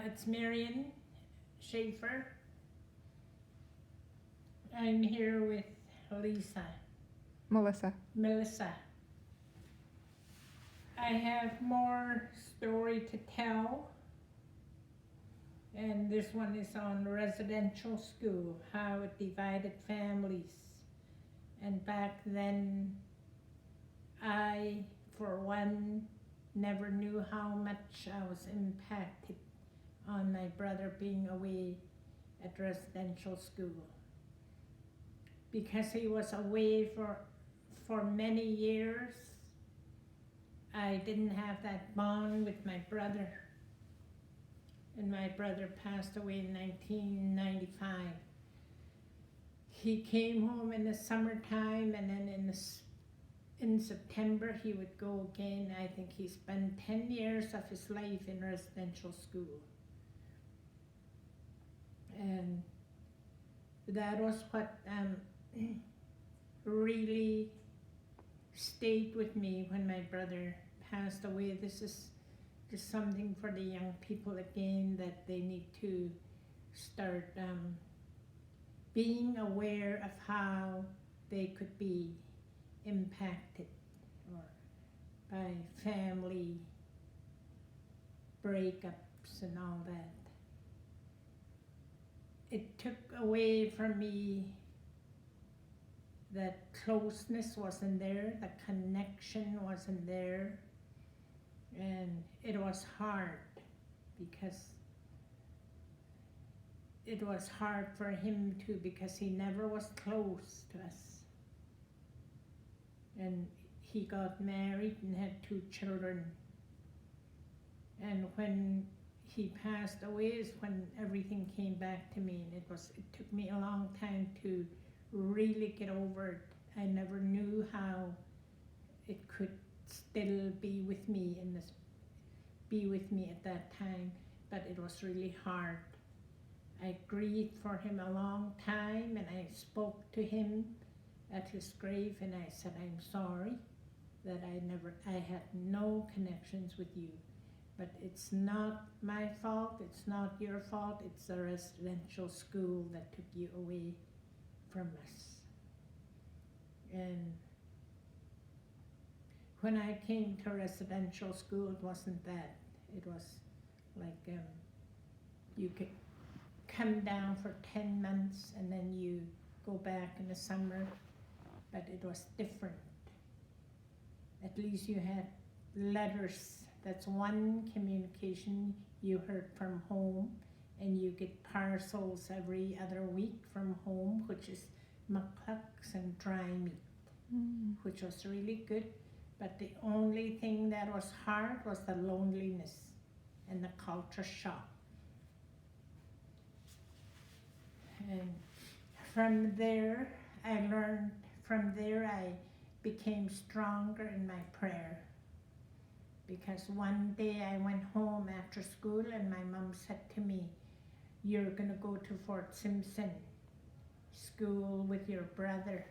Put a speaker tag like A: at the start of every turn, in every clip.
A: It's Marison, Schafer. I'm here with Melissa. I have more story to tell, and this one is on residential school, how it divided families. And back then, I, for one, never knew how much I was impacted on my brother being away at residential school. Because he was away for many years, I didn't have that bond with my brother. And my brother passed away in 1995. He came home in the summertime, and then in September he would go again. I think he spent 10 years of his life in residential school. And that was what really stayed with me when my brother passed away. This is just something for the young people again, that they need to start being aware of how they could be impacted or by family breakups and all that. It took away from me that closeness wasn't there, the connection wasn't there, and it was hard because it was hard for him too, because he never was close to us. And he got married and had 2 children. And when he passed away is when everything came back to me, and it took me a long time to really get over it. I never knew how it could still be with me at that time, but it was really hard. I grieved for him a long time, and I spoke to him at his grave, and I said, I'm sorry that I had no connections with you, but it's not my fault, it's not your fault, it's the residential school that took you away from us. And when I came to residential school, it wasn't that. It was like you could come down for 10 months and then you go back in the summer, but it was different. At least you had letters. That's one communication you heard from home, and you get parcels every other week from home, which is McClucks and dry meat, which was really good. But the only thing that was hard was the loneliness and the culture shock. And from there, I became stronger in my prayer. Because one day I went home after school and my mom said to me, you're gonna go to Fort Simpson school with your brother.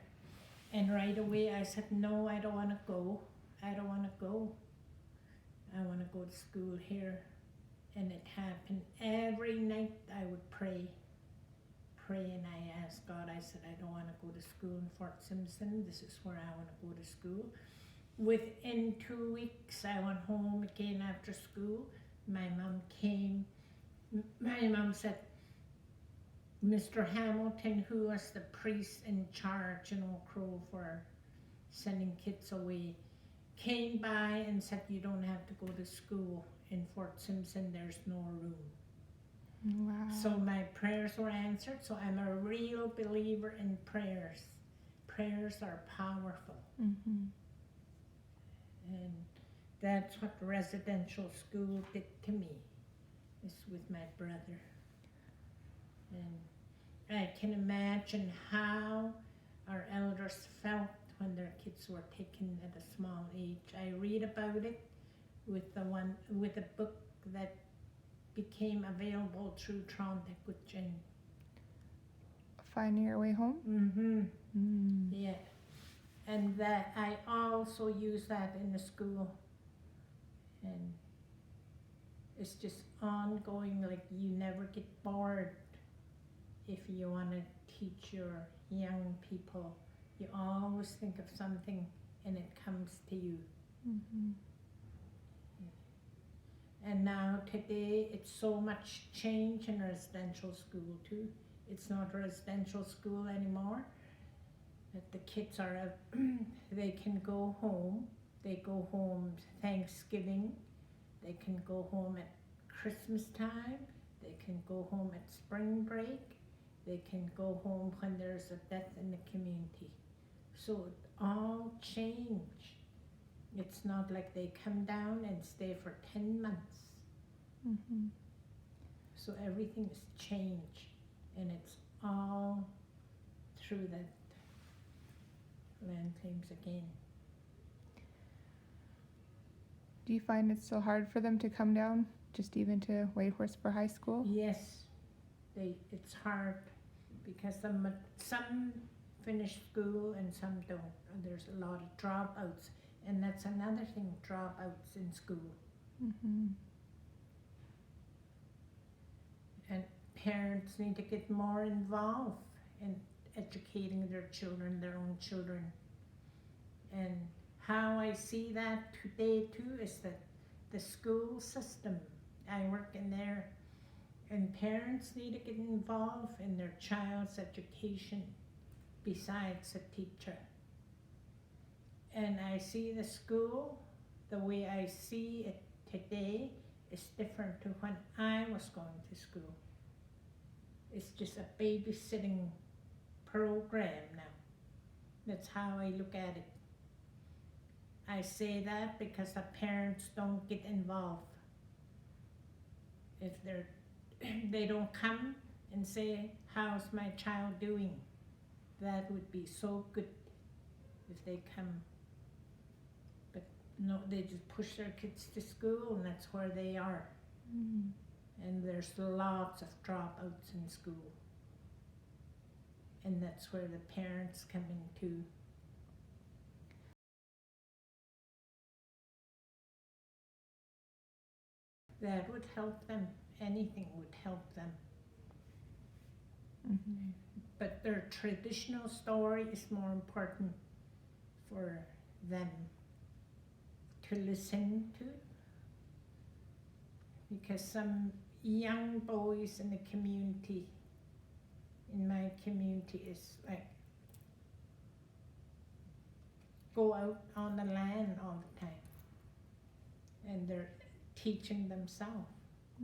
A: And right away I said, no, I don't wanna go. I don't wanna go. I wanna go to school here. And it happened. Every night I would pray, and I asked God, I said, I don't wanna go to school in Fort Simpson. This is where I wanna go to school. Within 2 weeks, I went home again after school. My mom came. My mom said, Mr. Hamilton, who was the priest in charge in Oak Grove for sending kids away, came by and said, you don't have to go to school in Fort Simpson, there's no room.
B: Wow.
A: So my prayers were answered. So I'm a real believer in prayers. Prayers are powerful.
B: Mm-hmm.
A: And that's what residential school did to me, is with my brother. And I can imagine how our elders felt when their kids were taken at a small age. I read about it with a book that became available through Trondheim with Jen.
B: Finding Your Way Home?
A: Mm-hmm.
B: Mm.
A: Yeah. And that I also use that in the school. And it's just ongoing, like you never get bored if you want to teach your young people. You always think of something and it comes to you.
B: Mm-hmm.
A: And now today it's so much change in residential school too. It's not residential school anymore. That the kids are, they can go home. They go home Thanksgiving. They can go home at Christmas time. They can go home at spring break. They can go home when there's a death in the community. So it all change. It's not like they come down and stay for 10 months.
B: Mm-hmm.
A: So everything is changed, and it's all through that land claims again.
B: Do you find it's so hard for them to come down, just even to Whitehorse for high school?
A: Yes, it's hard because some finish school and some don't. And there's a lot of dropouts, and that's another thing, dropouts in school.
B: Mm-hmm.
A: And parents need to get more involved in educating their children, their own children. And how I see that today too is that the school system, I work in there, and parents need to get involved in their child's education besides a teacher. And I see the school, the way I see it today is different to when I was going to school. It's just a babysitting program now. That's how I look at it. I say that because the parents don't get involved. If they don't come and say, how's my child doing? That would be so good if they come. But no, they just push their kids to school and that's where they are.
B: Mm-hmm.
A: And there's lots of dropouts in school. And that's where the parents come in too. That would help them. Anything would help them.
B: Mm-hmm.
A: But their traditional story is more important for them to listen to. Because some young boys in the community, in my community, is like go out on the land all the time. And they're teaching themselves.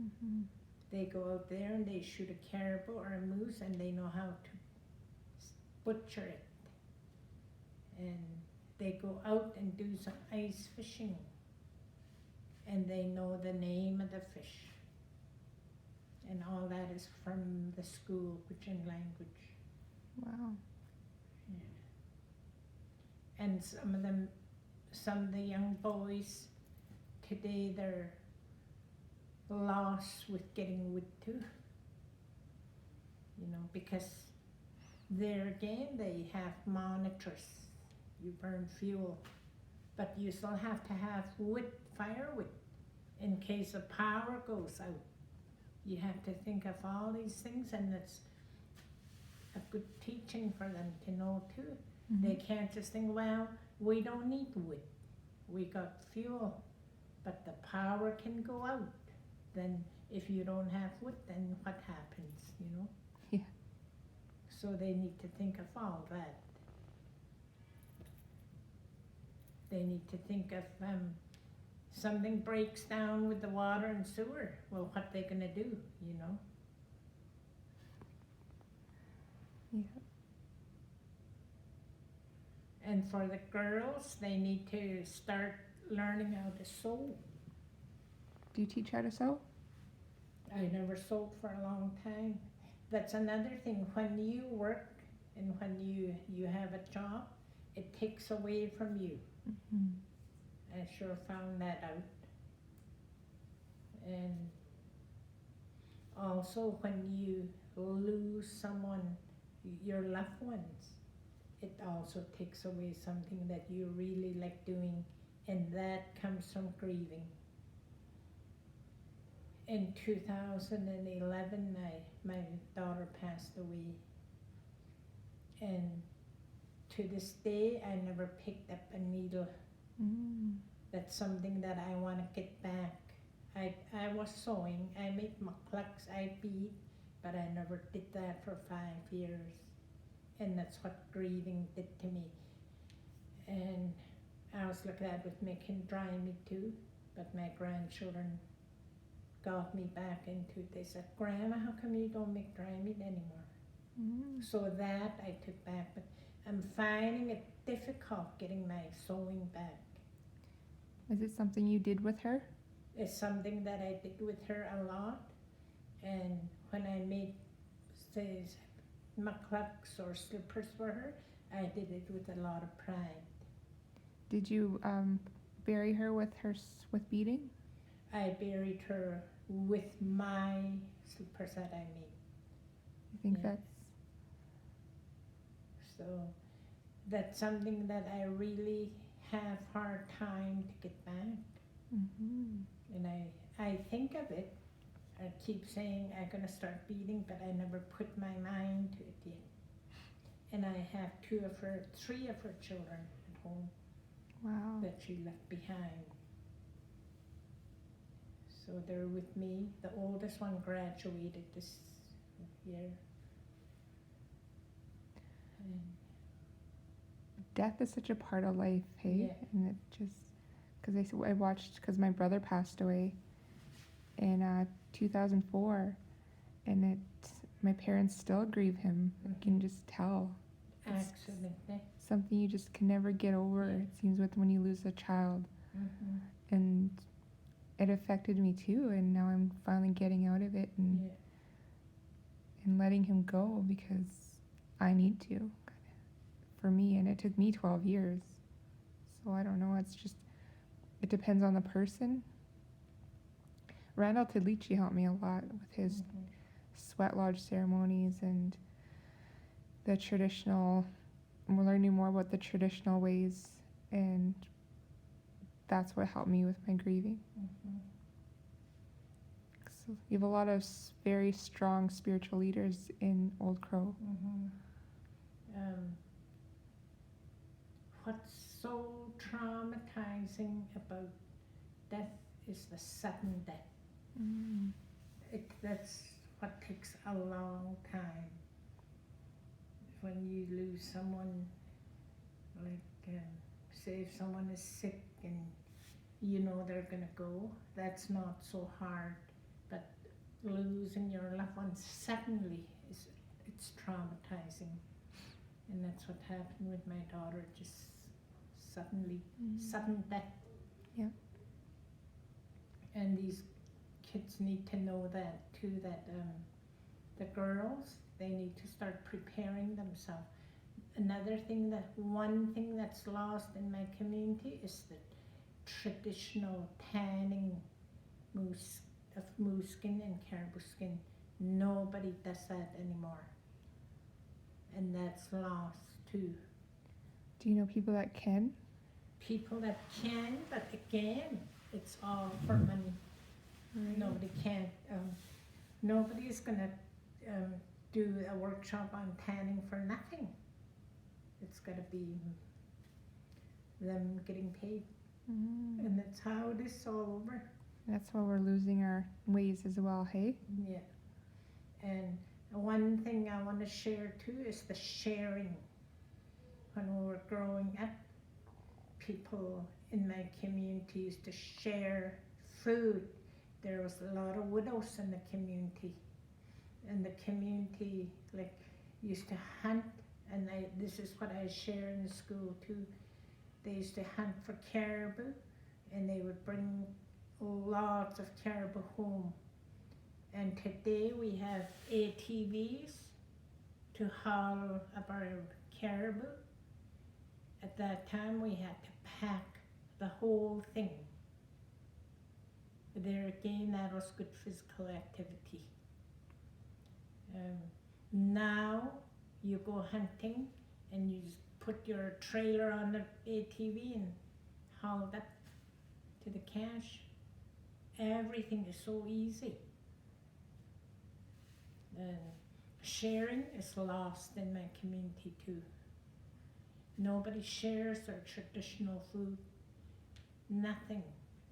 B: Mm-hmm.
A: They go out there and they shoot a caribou or a moose and they know how to butcher it. And they go out and do some ice fishing. And they know the name of the fish. And all that is from the school, Pidgin language.
B: Wow.
A: Yeah. And some of the young boys today, they're lost with getting wood too. You know, because there again, they have monitors. You burn fuel, but you still have to have wood, firewood, in case the power goes out. You have to think of all these things, and it's a good teaching for them to know too.
B: Mm-hmm.
A: They can't just think, well, we don't need wood. We got fuel, but the power can go out. Then if you don't have wood, then what happens, you know?
B: Yeah.
A: So they need to think of all that. They need to think of something breaks down with the water and sewer. Well, what they gonna do, you know?
B: Yeah.
A: And for the girls, they need to start learning how to sew.
B: Do you teach how to sew?
A: I never sewed for a long time. That's another thing. When you work and when you have a job, it takes away from you.
B: Mm-hmm.
A: I sure found that out. And also when you lose someone, your loved ones, it also takes away something that you really like doing, and that comes from grieving. in 2011, my daughter passed away, and to this day, I never picked up a needle. That's something that I want to get back. I was sewing, I made mucklucks, I beat, but I never did that for 5 years. And that's what grieving did to me. And I was looking at with making dry meat too, but my grandchildren got me back into it. They said, Grandma, how come you don't make dry meat anymore? So that I took back, but I'm finding it difficult getting my sewing back.
B: Is it something you did with her?
A: It's something that I did with her a lot, and when I made, say, mucklucks or slippers for her, I did it with a lot of pride.
B: Did you bury her with beading?
A: I buried her with my slippers that I made.
B: I think
A: Yeah. So that's something that I really have hard time to get back. And I think of it. I keep saying I'm gonna start beading, but I never put my mind to it yet. And I have 3 of her children at home.
B: Wow.
A: That she left behind. So they're with me. The oldest one graduated this year. And
B: Death is such a part of life, hey?
A: Yeah.
B: And it just, because I watched, because my brother passed away in 2004, and my parents still grieve him. I can just tell.
A: Accidentally.
B: Something you just can never get over.
A: Yeah.
B: It seems when you lose a child. And it affected me too, and now I'm finally getting out of it and letting him go because I need to, for me, and it took me 12 years. So I don't know, it depends on the person. Randall Tedlici helped me a lot with his sweat lodge ceremonies and the traditional, we're learning more about the traditional ways, and that's what helped me with my grieving. So you have a lot of very strong spiritual leaders in Old Crow.
A: What's so traumatizing about death is the sudden death. That's what takes a long time. When you lose someone, like say if someone is sick and you know they're gonna go, that's not so hard. But losing your loved ones suddenly it's traumatizing. And that's what happened with my daughter, just suddenly, sudden death.
B: Yeah.
A: And these kids need to know that too, that the girls, they need to start preparing themselves. One thing that's lost in my community is the traditional tanning moose skin and caribou skin. Nobody does that anymore. And that's lost too.
B: Do you know people that can?
A: People that can, but again, it's all for money. Nobody can. Nobody's gonna do a workshop on tanning for nothing. It's gotta be them getting paid. And that's how it is all over.
B: That's why we're losing our ways as well, hey?
A: Yeah. And one thing I want to share too is the sharing. When we were growing up, people in my community used to share food. There was a lot of widows in the community. And the community used to hunt, and this is what I share in school too. They used to hunt for caribou, and they would bring lots of caribou home. And today we have ATVs to haul up our caribou. At that time we had to pack the whole thing. But there again, that was good physical activity. Now you go hunting and you just put your trailer on the ATV and haul it up to the cache. everything is so easy. And sharing is lost in my community too. Nobody shares their traditional food. Nothing.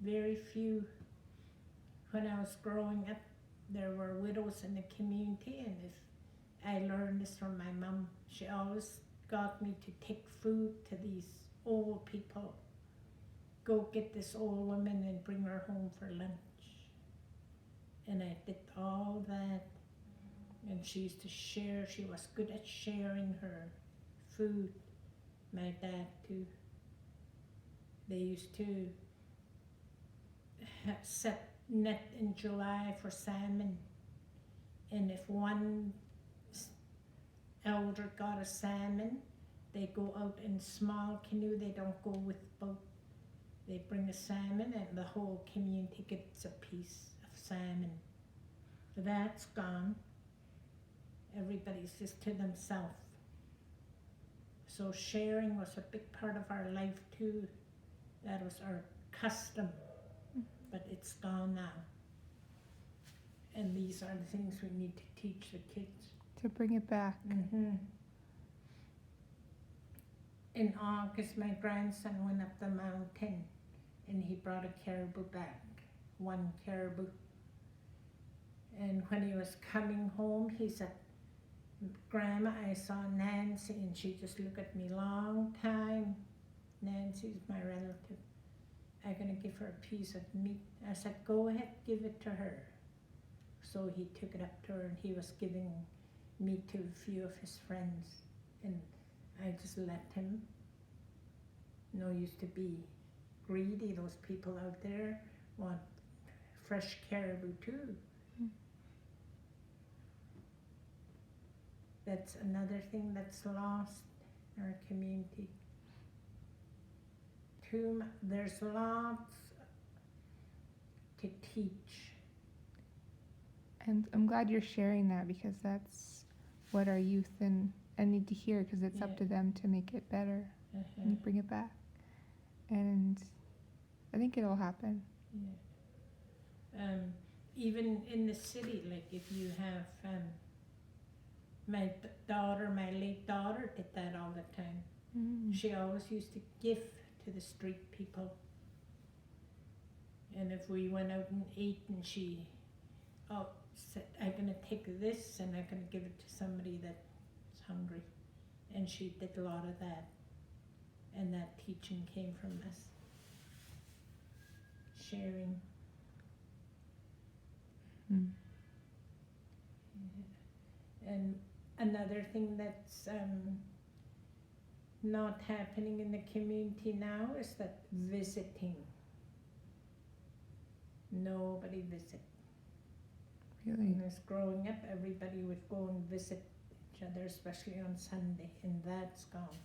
A: Very few. When I was growing up, there were widows in the community, and if I learned this from my mom, she always got me to take food to these old people. Go get this old woman and bring her home for lunch. And I did all that. And she used to share. She was good at sharing her food. My dad too. They used to set net in July for salmon. And if one elder got a salmon, they go out in small canoe. They don't go with boat. They bring a salmon, and the whole community gets a piece of salmon. But that's gone. Everybody's just to themselves. So sharing was a big part of our life too. That was our custom, but it's gone now. And these are the things we need to teach the kids.
B: To bring it back.
A: Mm-hmm. In August, my grandson went up the mountain and he brought a caribou back, one caribou. And when he was coming home, he said, "Grandma, I saw Nancy," and she just looked at me long time. Nancy's my relative. I'm gonna give her a piece of meat. I said, "Go ahead, give it to her." So he took it up to her, and he was giving meat to a few of his friends, and I just let him. No use to be greedy. Those people out there want fresh caribou too. That's another thing that's lost in our community. There's lots to teach.
B: And I'm glad you're sharing that, because that's what our youth and need to hear, because it's up to them to make it better and bring it back. And I think it'll happen.
A: Yeah. Even in the city, like if you have my late daughter did that all the time. She always used to give to the street people. And if we went out and ate, and she said, "I'm gonna take this and I'm gonna give it to somebody that's hungry," and she did a lot of that. And that teaching came from us. Sharing. And another thing that's not happening in the community now is that visiting. Nobody visit.
B: Really?
A: When I was growing up, everybody would go and visit each other, especially on Sunday, and that's gone.